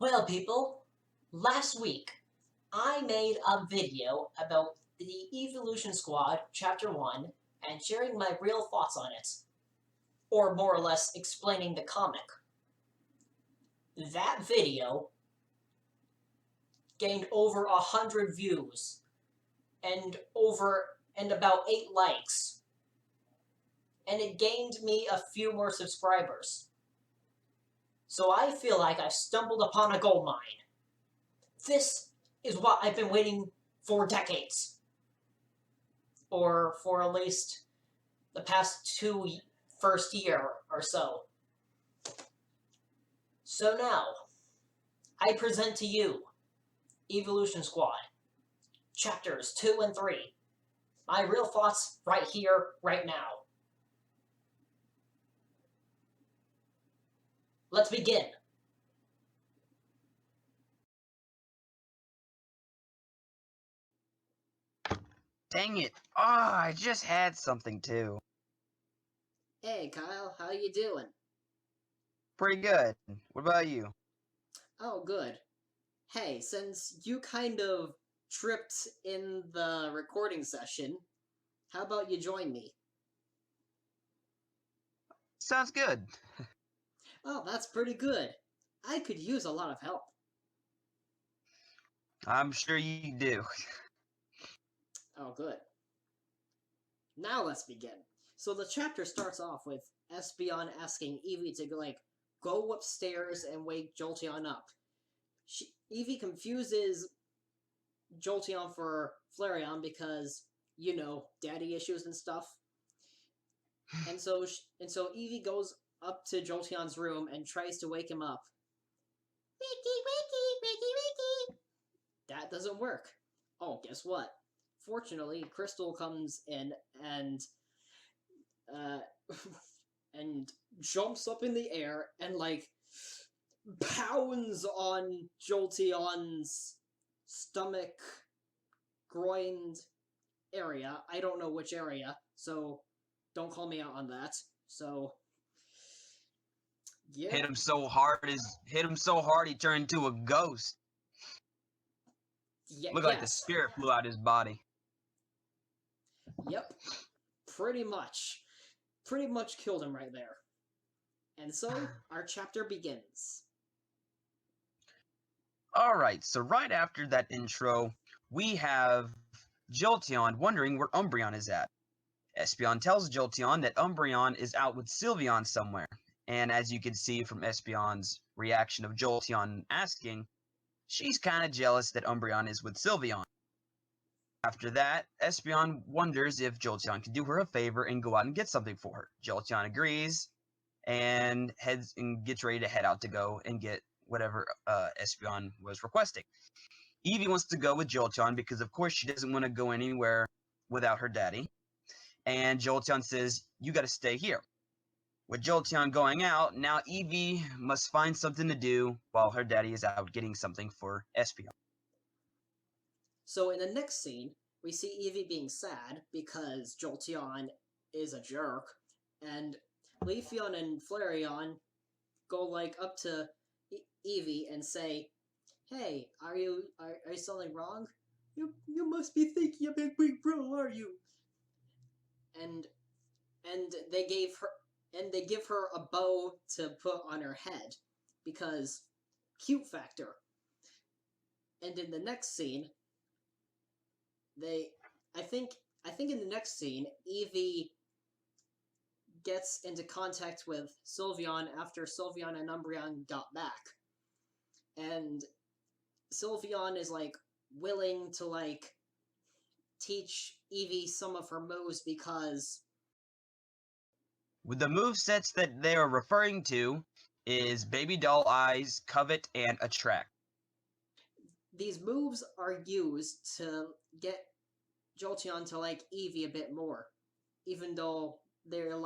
Well, people, last week I made a video about the Eeveelution Squad Chapter 1 and sharing my real thoughts on it, or more or less explaining the comic. That video gained over 100 views and about 8 likes, and it gained me a few more subscribers. So I feel like I've stumbled upon a gold mine. This is what I've been waiting for decades. Or for at least the past first year or so. So now, I present to you Eeveelution Squad, Chapters 2 and 3. My real thoughts right here, right now. Let's begin. Dang it. I just had something too. Hey Kyle, how you doing? Pretty good. What about you? Oh, good. Hey, since you kind of tripped in the recording session, how about you join me? Sounds good. Oh, that's pretty good. I could use a lot of help. I'm sure you do. Oh, good. Now let's begin. So the chapter starts off with Espeon asking Eevee to go upstairs and wake Jolteon up. Eevee confuses Jolteon for Flareon because, daddy issues and stuff. And so Eevee goes up to Jolteon's room and tries to wake him up. Wakey, wakey, wakey, wakey. That doesn't work. Oh, guess what? Fortunately, Crystal comes in and and jumps up in the air and pounds on Jolteon's stomach, groin area. I don't know which area, so don't call me out on that. So yeah. Hit him so hard he turned into a ghost. Looked like the spirit flew out his body. Yep. Pretty much. Pretty much killed him right there. And so, our chapter begins. Alright, so right after that intro, we have Jolteon wondering where Umbreon is at. Espeon tells Jolteon that Umbreon is out with Sylveon somewhere. And as you can see from Espeon's reaction of Jolteon asking, she's kind of jealous that Umbreon is with Sylveon. After that, Espeon wonders if Jolteon can do her a favor and go out and get something for her. Jolteon agrees and gets ready to head out to go and get whatever Espeon was requesting. Eevee wants to go with Jolteon because, of course, she doesn't want to go anywhere without her daddy. And Jolteon says, you got to stay here. With Jolteon going out, now Eevee must find something to do while her daddy is out getting something for Espeon. So in the next scene, we see Eevee being sad because Jolteon is a jerk, and Leafeon and Flareon go up to Eevee and say, "Hey, are you something wrong? You must be thinking a big bro, are you?" And they give her a bow to put on her head because cute factor. And in the next scene, I think in the next scene, Eevee gets into contact with Sylveon after Sylveon and Umbreon got back. And Sylveon is willing to teach Eevee some of her moves because With the movesets that they are referring to is Baby Doll Eyes, Covet, and Attract. These moves are used to get Jolteon to Eevee a bit more, even though they're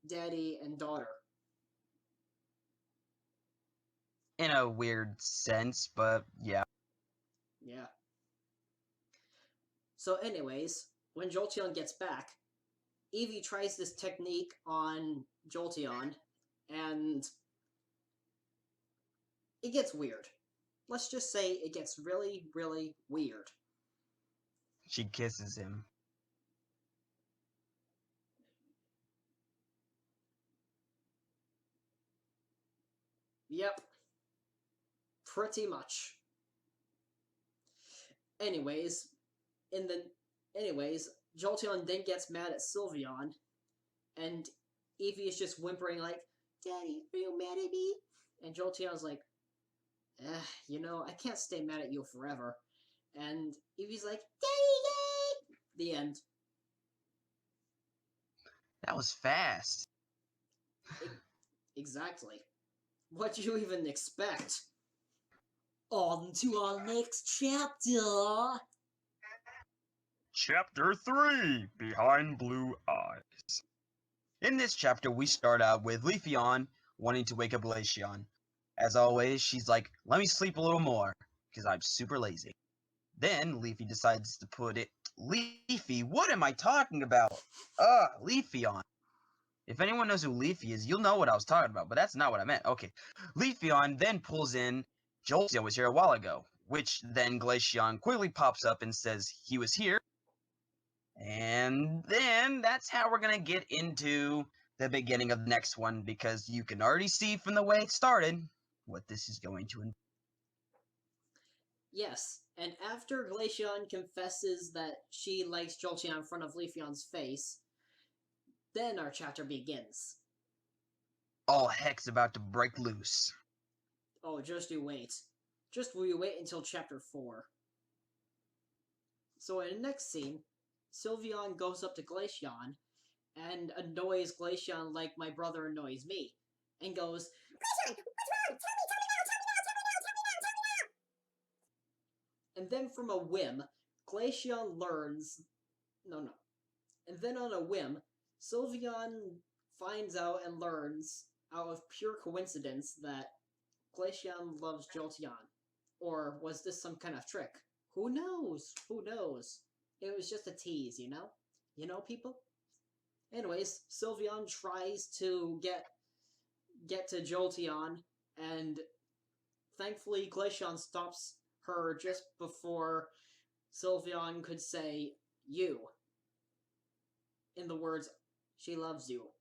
daddy and daughter. In a weird sense, but yeah. Yeah. So anyways, when Jolteon gets back, Eevee tries this technique on Jolteon, and it gets weird. Let's just say it gets really, really weird. She kisses him. Yep. Pretty much. Anyways, Jolteon then gets mad at Sylveon, and Eevee is just whimpering like, "Daddy, are you mad at me?" And Jolteon's like, I can't stay mad at you forever. And Eevee's like, "Daddy, yay!" The end. That was fast. Exactly. What do you even expect? On to our next chapter! Chapter 3, Behind Blue Eyes. In this chapter, we start out with Leafeon wanting to wake up Glaceon. As always, she's like, let me sleep a little more, because I'm super lazy. Then, Leafy decides to put it... Leafy? What am I talking about? Leafeon. If anyone knows who Leafy is, you'll know what I was talking about, but that's not what I meant. Okay. Leafeon then pulls in Jolteon was here a while ago, which then Glaceon quickly pops up and says he was here. And then that's how we're going to get into the beginning of the next one, because you can already see from the way it started what this is going to involve. Yes, and after Glaceon confesses that she likes Jolteon in front of Leafeon's face, then our chapter begins. All heck's about to break loose. Oh, just you wait. Just will you wait until chapter 4. So in the next scene, Sylveon goes up to Glaceon and annoys Glaceon like my brother annoys me, and goes, "Glaceon, what's wrong? Tell me now! And then from a whim, Glaceon learns... No. And then on a whim, Sylveon finds out and learns, out of pure coincidence, that Glaceon loves Jolteon. Or was this some kind of trick? Who knows? Who knows? It was just a tease, you know? You know, people? Anyways, Sylveon tries to get to Jolteon, and thankfully Glaceon stops her just before Sylveon could say, "you." In the words, "she loves you."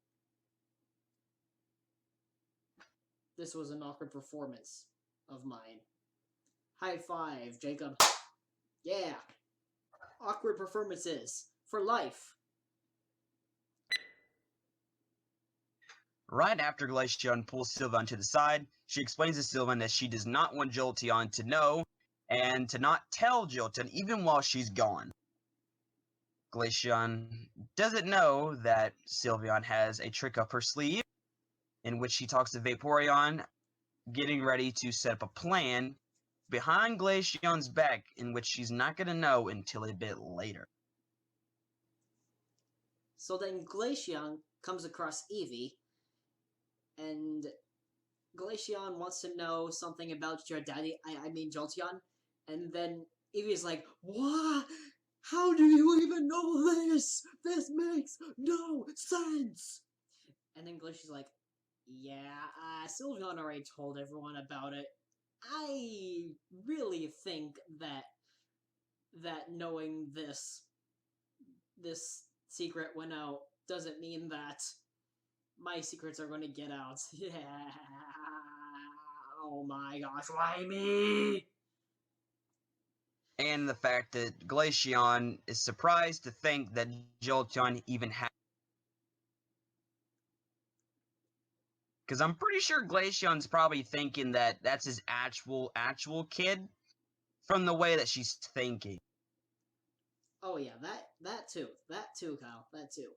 This was an awkward performance of mine. High five, Jacob. Yeah. Awkward performances. For life. Right after Glaceon pulls Sylveon to the side, she explains to Sylveon that she does not want Jolteon to know, and to not tell Jolteon even while she's gone. Glaceon doesn't know that Sylveon has a trick up her sleeve, in which she talks to Vaporeon, getting ready to set up a plan behind Glaceon's back, in which she's not going to know until a bit later. So then Glaceon comes across Eevee, and Glaceon wants to know something about your daddy, I mean Jolteon, and then Eevee's like, "What? How do you even know this? This makes no sense!" And then Glacier's like, "Yeah, Sylveon already told everyone about it. I really think that knowing this secret went out doesn't mean that my secrets are going to get out." Yeah. Oh my gosh, why me? And the fact that Glaceon is surprised to think that Jolteon even has. Because I'm pretty sure Glaceon's probably thinking that that's his actual kid, from the way that she's thinking. Oh yeah, that too, Kyle, that too.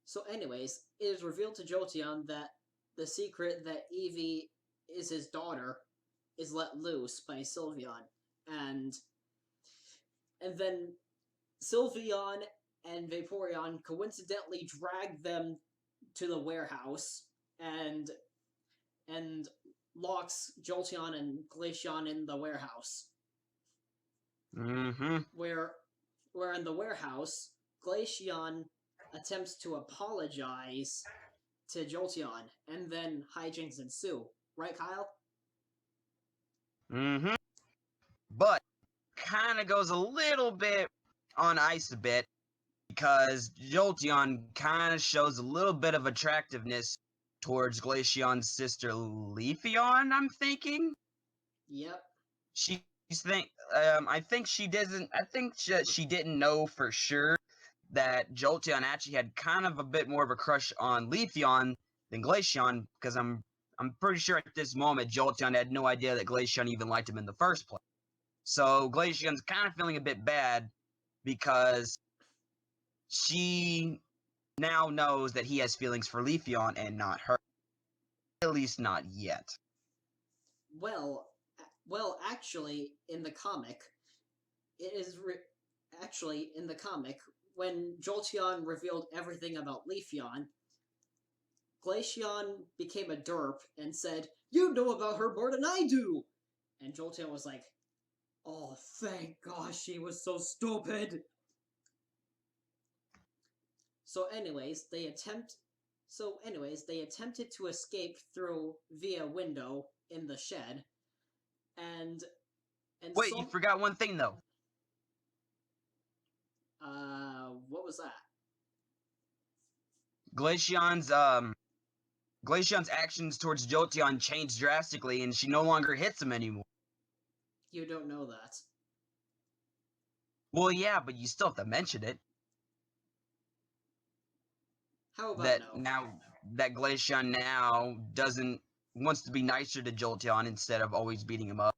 So anyways, it is revealed to Jolteon that the secret that Eevee is his daughter is let loose by Sylveon, and then Sylveon and Vaporeon coincidentally drag them to the warehouse and locks Jolteon and Glaceon in the warehouse. Mm-hmm. Where in the warehouse, Glaceon attempts to apologize to Jolteon, and then hijinks ensue. Right, Kyle? Mm-hmm. But kind of goes a little bit on ice a bit because Jolteon kind of shows a little bit of attractiveness towards Glaceon's sister Leafeon, I'm thinking. Yep. She's think I think she doesn't I think she didn't know for sure that Jolteon actually had kind of a bit more of a crush on Leafeon than Glaceon, because I'm pretty sure at this moment Jolteon had no idea that Glaceon even liked him in the first place. So Glaceon's kind of feeling a bit bad because she now knows that he has feelings for Leafeon and not her. At least not yet. Well, actually, in the comic, it is actually in the comic when Jolteon revealed everything about Leafeon. Glaceon became a derp and said, "You know about her more than I do!" And Jolteon was like, "Oh, thank gosh she was so stupid!" So anyways, they attempted to escape through via window in the shed, and Wait, you forgot one thing though. what was that? Glaceon's actions towards Jolteon changed drastically, and she no longer hits him anymore. You don't know that. Well, yeah, but you still have to mention it. How about That no? now that Glaceon now doesn't wants to be nicer to Jolteon instead of always beating him up.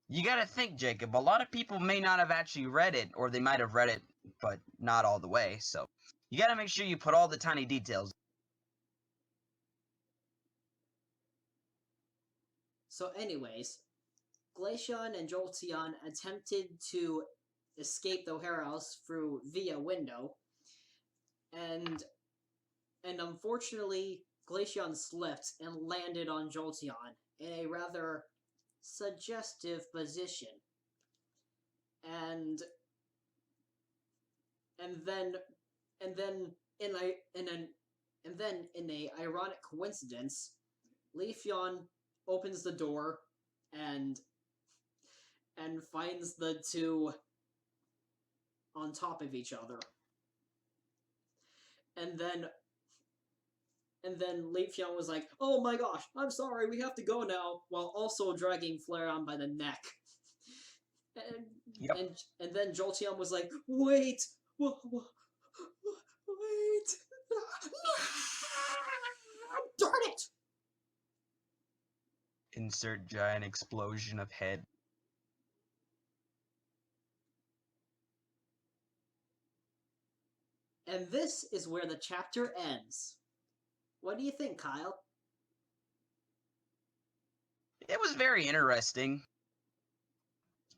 You gotta think, Jacob. A lot of people may not have actually read it, or they might have read it, but not all the way. So you gotta make sure you put all the tiny details. So anyways, Glaceon and Jolteon attempted to escape the warehouse through via window, and unfortunately Glaceon slipped and landed on Jolteon in a rather suggestive position. And and then and then in a in an and then in a ironic coincidence, Leafeon opens the door and finds the two on top of each other. And then Leafeon was like, "Oh my gosh, I'm sorry, we have to go now," while also dragging Flareon by the neck. And Yep. then Jolteon was like, "Wait, wait." Darn it! Insert giant explosion of head. And this is where the chapter ends. What do you think, Kyle? It was very interesting.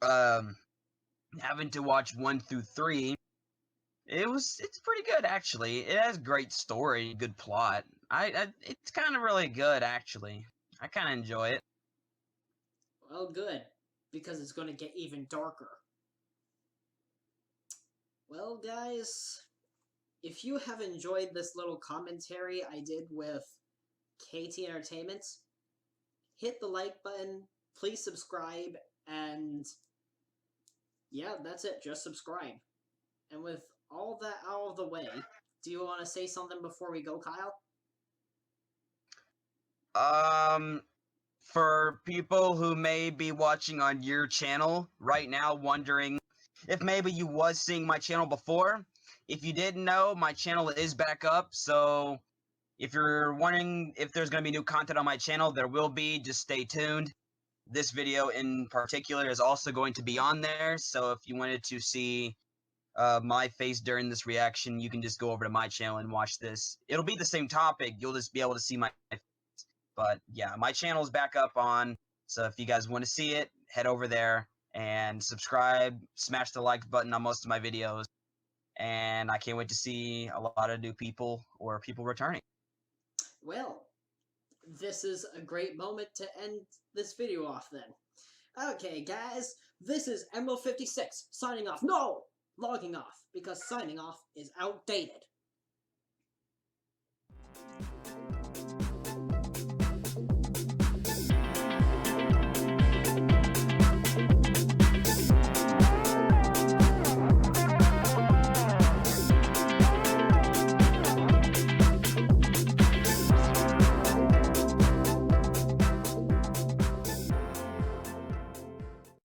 Having to watch 1 through 3. It's pretty good actually. It has great story, good plot. It's kind of really good actually. I kind of enjoy it. Well, good, because it's going to get even darker. Well, guys, if you have enjoyed this little commentary I did with KT Entertainment, hit the like button, please subscribe, and yeah, that's it. Just subscribe. And with all that out of the way, do you want to say something before we go, Kyle? For people who may be watching on your channel right now, wondering if maybe you was seeing my channel before, if you didn't know, my channel is back up. So if you're wondering if there's going to be new content on my channel, there will be. Just stay tuned. This video in particular is also going to be on there. So if you wanted to see my face during this reaction, you can just go over to my channel and watch this. It'll be the same topic. You'll just be able to see my face. But yeah, my channel is back up on. So if you guys want to see it, head over there and subscribe. Smash the like button on most of my videos. And I can't wait to see a lot of new people or people returning. Well, this is a great moment to end this video off then. Okay, guys, this is Emerald 56 signing off. No! Logging off, because signing off is outdated.